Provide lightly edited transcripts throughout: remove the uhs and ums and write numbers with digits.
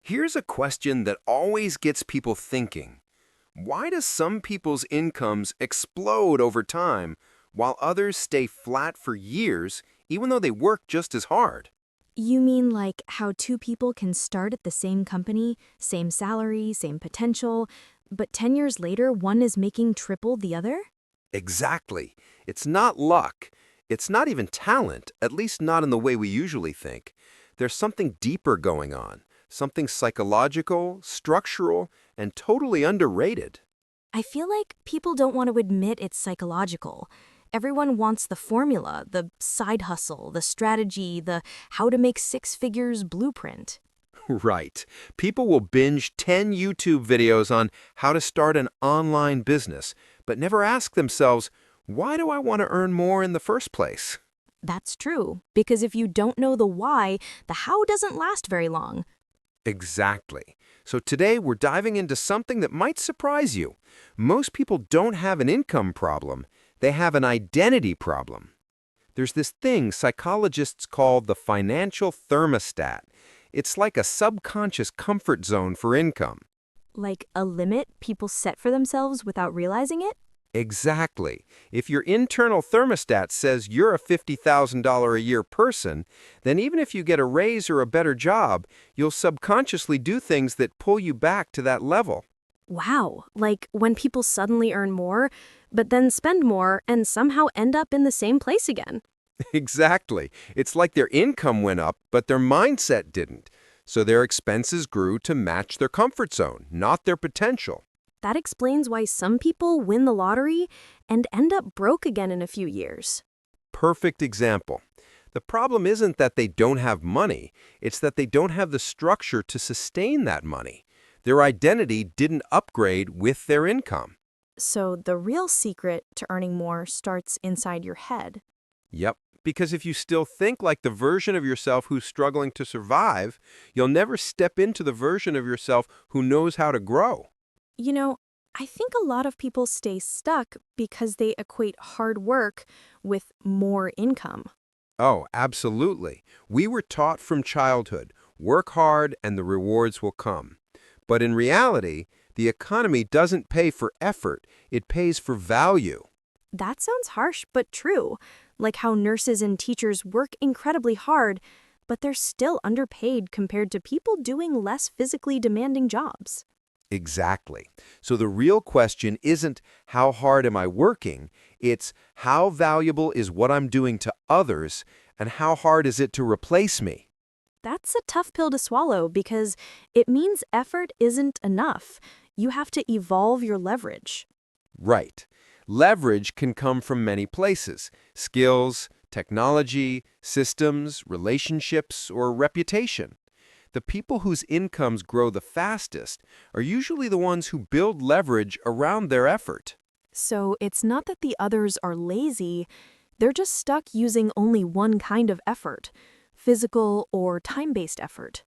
Here's a question that always gets people thinking. Why do some people's incomes explode over time while others stay flat for years even though they work just as hard? You mean like how two people can start at the same company, same salary, same potential, but 10 years later one is making triple the other? Exactly. It's not luck. It's not even talent, at least not in the way we usually think. There's something deeper going on, something psychological, structural, and totally underrated. I feel like people don't want to admit it's psychological. Everyone wants the formula, the side hustle, the strategy, the how to make six figures blueprint. Right. People will binge 10 YouTube videos on how to start an online business, but never ask themselves, why do I want to earn more in the first place? That's true, because if you don't know the why, the how doesn't last very long. Exactly. So today we're diving into something that might surprise you. Most people don't have an income problem. They have an identity problem. There's this thing psychologists call the financial thermostat. It's like a subconscious comfort zone for income. Like a limit people set for themselves without realizing it? Exactly. If your internal thermostat says you're a $50,000 a year person, then even if you get a raise or a better job, you'll subconsciously do things that pull you back to that level. Wow, like when people suddenly earn more, but then spend more and somehow end up in the same place again. Exactly. It's like their income went up, but their mindset didn't. So their expenses grew to match their comfort zone, not their potential. That explains why some people win the lottery and end up broke again in a few years. Perfect example. The problem isn't that they don't have money, it's that they don't have the structure to sustain that money. Their identity didn't upgrade with their income. So the real secret to earning more starts inside your head. Yep, because if you still think like the version of yourself who's struggling to survive, you'll never step into the version of yourself who knows how to grow. You know, I think a lot of people stay stuck because they equate hard work with more income. Oh, absolutely. We were taught from childhood, work hard and the rewards will come. But in reality, the economy doesn't pay for effort, it pays for value. That sounds harsh, but true. Like how nurses and teachers work incredibly hard, but they're still underpaid compared to people doing less physically demanding jobs. Exactly. So the real question isn't how hard am I working, it's how valuable is what I'm doing to others and how hard is it to replace me. That's a tough pill to swallow because it means effort isn't enough. You have to evolve your leverage. Right. Leverage can come from many places: skills, technology, systems, relationships, or reputation. The people whose incomes grow the fastest are usually the ones who build leverage around their effort. So it's not that the others are lazy, they're just stuck using only one kind of effort, physical or time-based effort.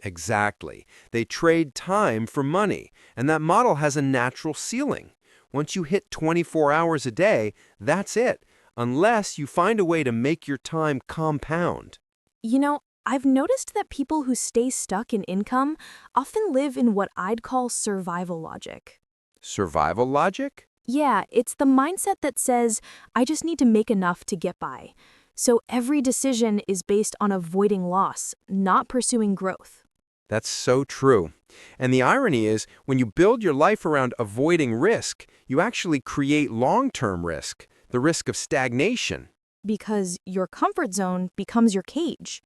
Exactly. They trade time for money, and that model has a natural ceiling. Once you hit 24 hours a day, that's it, unless you find a way to make your time compound. You know, I've noticed that people who stay stuck in income often live in what I'd call survival logic. Survival logic? Yeah, it's the mindset that says, I just need to make enough to get by. So every decision is based on avoiding loss, not pursuing growth. That's so true. And the irony is, when you build your life around avoiding risk, you actually create long-term risk, the risk of stagnation. Because your comfort zone becomes your cage.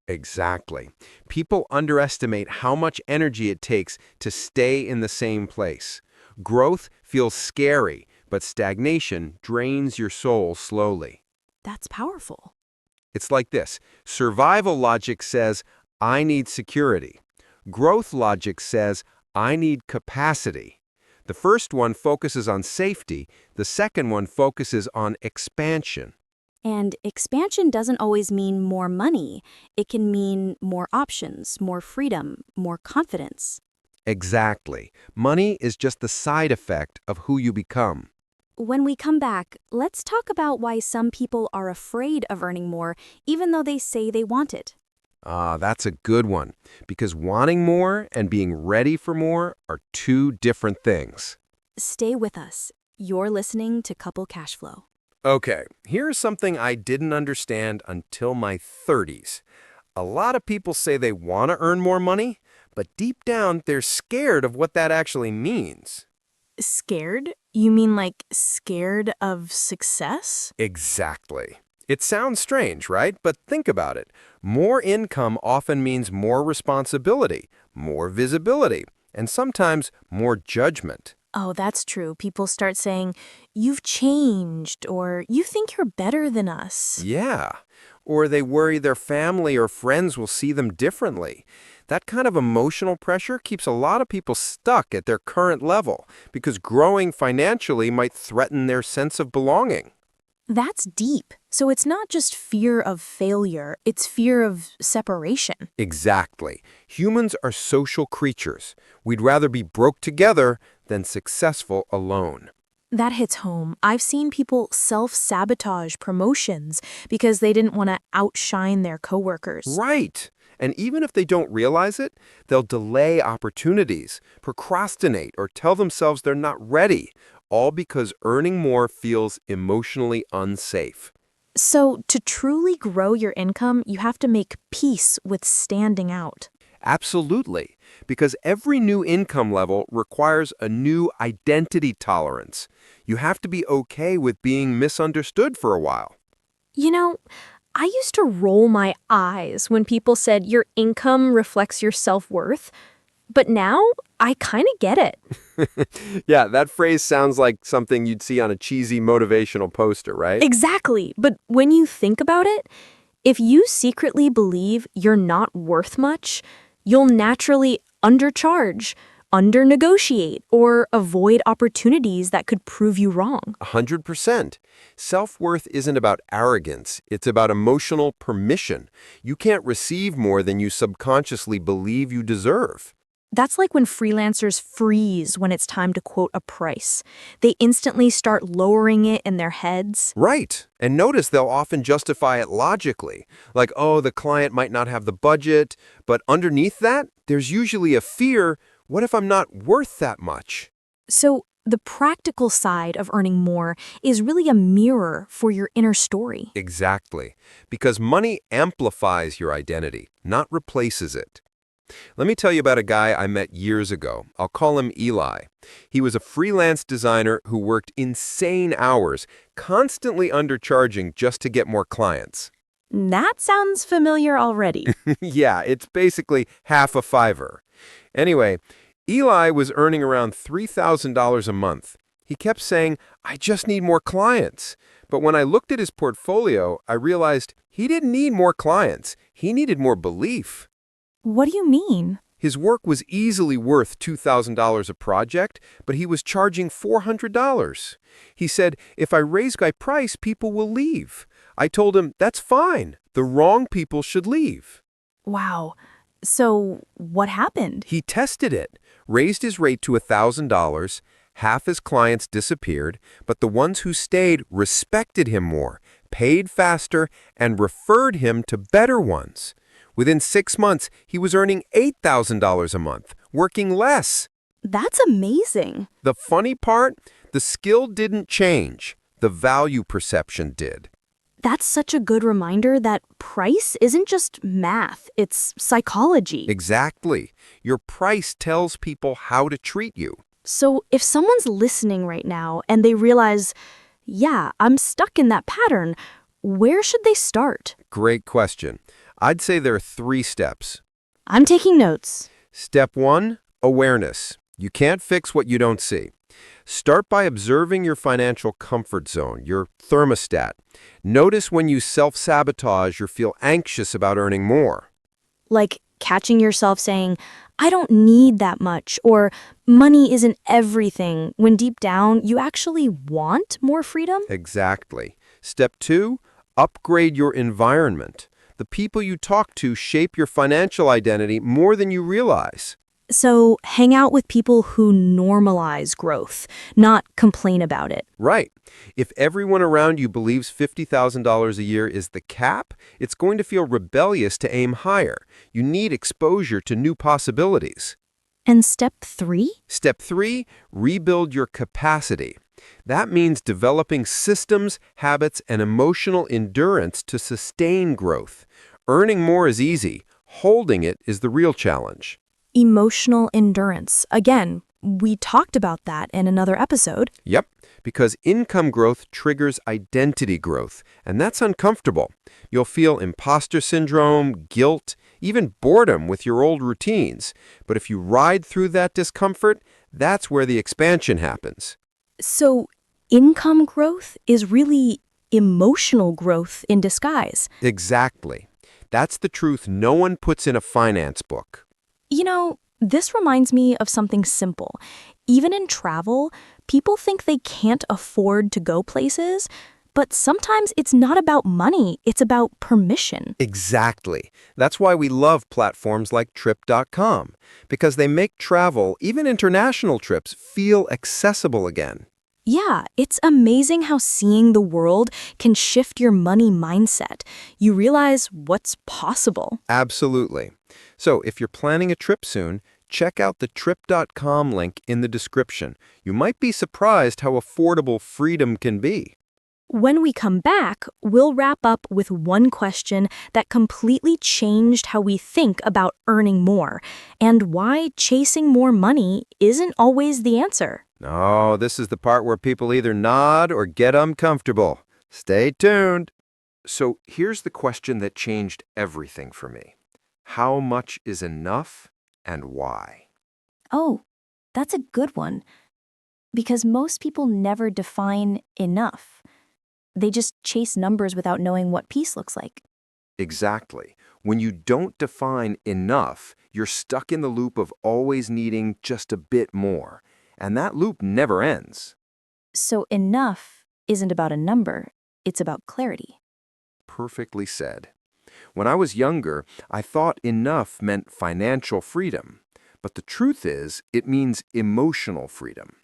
Exactly. People underestimate how much energy it takes to stay in the same place. Growth feels scary, but stagnation drains your soul slowly. That's powerful. It's like this. Survival logic says, I need security. Growth logic says, I need capacity. The first one focuses on safety. The second one focuses on expansion. And expansion doesn't always mean more money. It can mean more options, more freedom, more confidence. Exactly. Money is just the side effect of who you become. When we come back, let's talk about why some people are afraid of earning more, even though they say they want it. Ah, that's a good one, because wanting more and being ready for more are two different things. Stay with us. You're listening to Couple Cashflow. Okay, here's something I didn't understand until my 30s. A lot of people say they want to earn more money, but deep down they're scared of what that actually means. Scared? You mean like scared of success? Exactly. It sounds strange, right? But think about it. More income often means more responsibility, more visibility, and sometimes more judgment. Oh, that's true. People start saying, you've changed, or you think you're better than us. Yeah. Or they worry their family or friends will see them differently. That kind of emotional pressure keeps a lot of people stuck at their current level because growing financially might threaten their sense of belonging. That's deep. So it's not just fear of failure, it's fear of separation. Exactly. Humans are social creatures. We'd rather be broke together than successful alone. That hits home. I've seen people self-sabotage promotions because they didn't want to outshine their coworkers. Right. And even if they don't realize it, they'll delay opportunities, procrastinate, or tell themselves they're not ready, all because earning more feels emotionally unsafe. So to truly grow your income, you have to make peace with standing out. Absolutely, because every new income level requires a new identity tolerance. You have to be okay with being misunderstood for a while. You know, I used to roll my eyes when people said your income reflects your self-worth, but now I kind of get it. Yeah, that phrase sounds like something you'd see on a cheesy motivational poster, right? Exactly. But when you think about it, if you secretly believe you're not worth much, you'll naturally undercharge, undernegotiate, or avoid opportunities that could prove you wrong. 100%. Self-worth isn't about arrogance. It's about emotional permission. You can't receive more than you subconsciously believe you deserve. That's like when freelancers freeze when it's time to quote a price. They instantly start lowering it in their heads. Right. And notice they'll often justify it logically. Like, oh, the client might not have the budget. But underneath that, there's usually a fear, what if I'm not worth that much? So, the practical side of earning more is really a mirror for your inner story. Exactly. Because money amplifies your identity, not replaces it. Let me tell you about a guy I met years ago. I'll call him Eli. He was a freelance designer who worked insane hours, constantly undercharging just to get more clients. That sounds familiar already. Yeah, it's basically half a fiver. Anyway, Eli was earning around $3,000 a month. He kept saying, I just need more clients. But when I looked at his portfolio, I realized he didn't need more clients. He needed more belief. What do you mean? His work was easily worth $2,000 a project, but he was charging $400. He said, if I raise my price, people will leave. I told him, that's fine. The wrong people should leave. Wow. So, what happened? He tested it, raised his rate to $1,000. Half his clients disappeared, but the ones who stayed respected him more, paid faster, and referred him to better ones. Within 6 months, he was earning $8,000 a month, working less. That's amazing. The funny part, the skill didn't change. The value perception did. That's such a good reminder that price isn't just math, it's psychology. Exactly. Your price tells people how to treat you. So if someone's listening right now and they realize, yeah, I'm stuck in that pattern, where should they start? Great question. I'd say there are 3 steps. I'm taking notes. Step 1, awareness. You can't fix what you don't see. Start by observing your financial comfort zone, your thermostat. Notice when you self-sabotage or feel anxious about earning more. Like catching yourself saying, I don't need that much, or money isn't everything, when deep down you actually want more freedom? Exactly. Step 2, upgrade your environment. The people you talk to shape your financial identity more than you realize. So hang out with people who normalize growth, not complain about it. Right. If everyone around you believes $50,000 a year is the cap, it's going to feel rebellious to aim higher. You need exposure to new possibilities. And step 3? Step 3, rebuild your capacity. That means developing systems, habits, and emotional endurance to sustain growth. Earning more is easy. Holding it is the real challenge. Emotional endurance. Again, we talked about that in another episode. Yep, because income growth triggers identity growth, and that's uncomfortable. You'll feel imposter syndrome, guilt, even boredom with your old routines. But if you ride through that discomfort, that's where the expansion happens. So income growth is really emotional growth in disguise. Exactly. That's the truth no one puts in a finance book. You know, this reminds me of something simple. Even in travel, people think they can't afford to go places, but sometimes it's not about money, it's about permission. Exactly. That's why we love platforms like Trip.com, because they make travel, even international trips, feel accessible again. Yeah, it's amazing how seeing the world can shift your money mindset. You realize what's possible. Absolutely. So if you're planning a trip soon, check out the Trip.com link in the description. You might be surprised how affordable freedom can be. When we come back, we'll wrap up with one question that completely changed how we think about earning more and why chasing more money isn't always the answer. No, this is the part where people either nod or get uncomfortable. Stay tuned. So here's the question that changed everything for me. How much is enough and why? Oh, that's a good one. Because most people never define enough. They just chase numbers without knowing what peace looks like. Exactly. When you don't define enough, you're stuck in the loop of always needing just a bit more. And that loop never ends. So enough isn't about a number, it's about clarity. Perfectly said. When I was younger, I thought enough meant financial freedom. But the truth is, it means emotional freedom.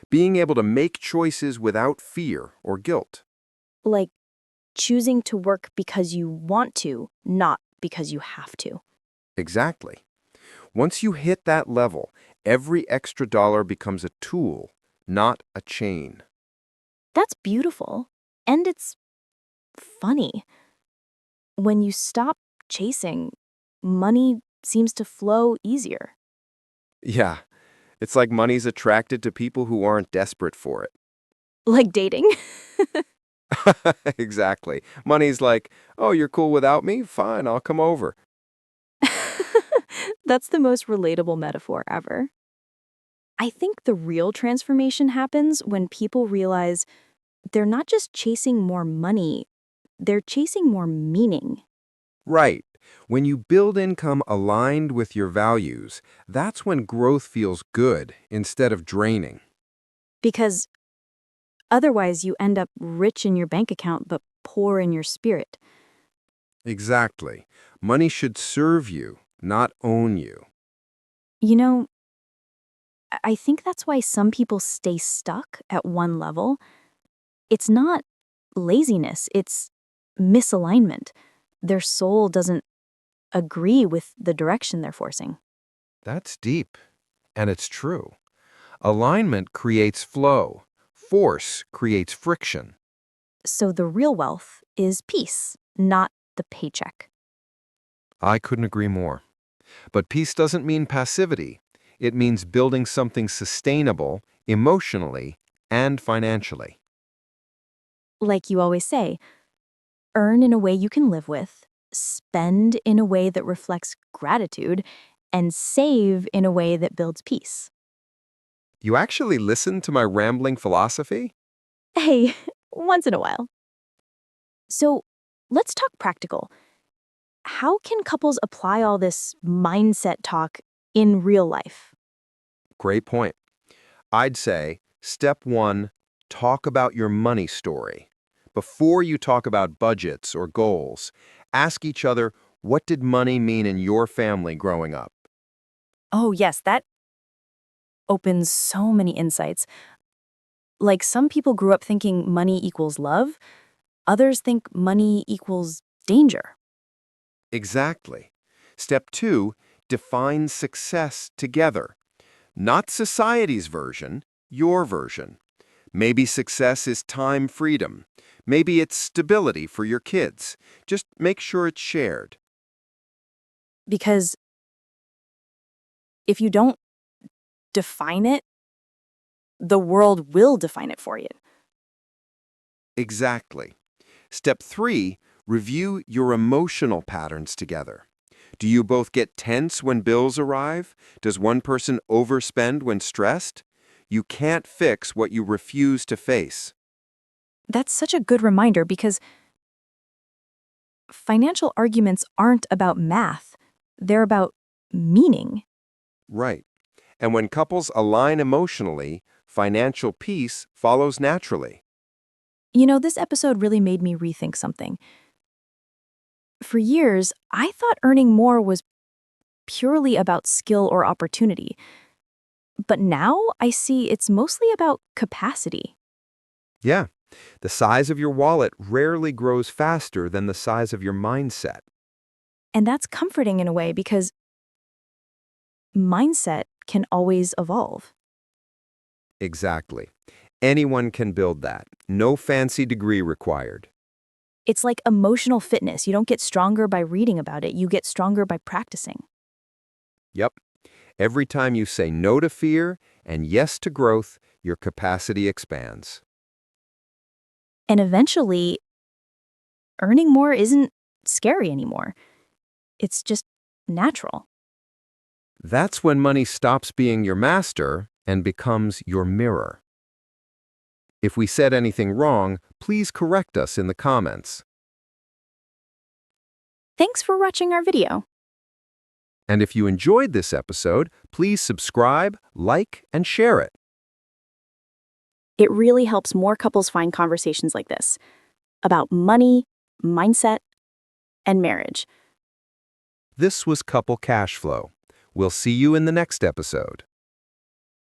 Being able to make choices without fear or guilt. Like choosing to work because you want to, not because you have to. Exactly. Once you hit that level, every extra dollar becomes a tool, not a chain. That's beautiful. And it's funny. When you stop chasing, money seems to flow easier. Yeah, it's like money's attracted to people who aren't desperate for it. Like dating. Exactly. Money's like, oh, you're cool without me? Fine, I'll come over. That's the most relatable metaphor ever. I think the real transformation happens when people realize they're not just chasing more money, they're chasing more meaning. Right. When you build income aligned with your values, that's when growth feels good instead of draining. Because otherwise, you end up rich in your bank account but poor in your spirit. Exactly. Money should serve you, not own you. You know, I think that's why some people stay stuck at one level. It's not laziness, it's misalignment. Their soul doesn't agree with the direction they're forcing. That's deep. And it's true. Alignment creates flow. Force creates friction. So the real wealth is peace, not the paycheck. I couldn't agree more. But peace doesn't mean passivity. It means building something sustainable, emotionally, and financially. Like you always say, earn in a way you can live with, spend in a way that reflects gratitude, and save in a way that builds peace. You actually listen to my rambling philosophy? Hey, once in a while. So let's talk practical. How can couples apply all this mindset talk in real life? Great point. I'd say step one, talk about your money story. Before you talk about budgets or goals, ask each other, what did money mean in your family growing up? Oh, yes, that opens so many insights. Like some people grew up thinking money equals love, others think money equals danger. Exactly. Step 2, define success together. Not society's version, your version. Maybe success is time freedom. Maybe it's stability for your kids. Just make sure it's shared. Because if you don't define it, the world will define it for you. Exactly. Step 3, review your emotional patterns together. Do you both get tense when bills arrive? Does one person overspend when stressed? You can't fix what you refuse to face. That's such a good reminder because financial arguments aren't about math, they're about meaning. Right. And when couples align emotionally, financial peace follows naturally. You know, this episode really made me rethink something. For years, I thought earning more was purely about skill or opportunity. But now I see it's mostly about capacity. Yeah. The size of your wallet rarely grows faster than the size of your mindset. And that's comforting in a way because mindset can always evolve. Exactly. Anyone can build that. No fancy degree required. It's like emotional fitness. You don't get stronger by reading about it, you get stronger by practicing. Yep. Every time you say no to fear and yes to growth, your capacity expands. And eventually, earning more isn't scary anymore. It's just natural. That's when money stops being your master and becomes your mirror. If we said anything wrong, please correct us in the comments. Thanks for watching our video. And if you enjoyed this episode, please subscribe, like, and share it. It really helps more couples find conversations like this about money, mindset, and marriage. This was Couple Cashflow. We'll see you in the next episode.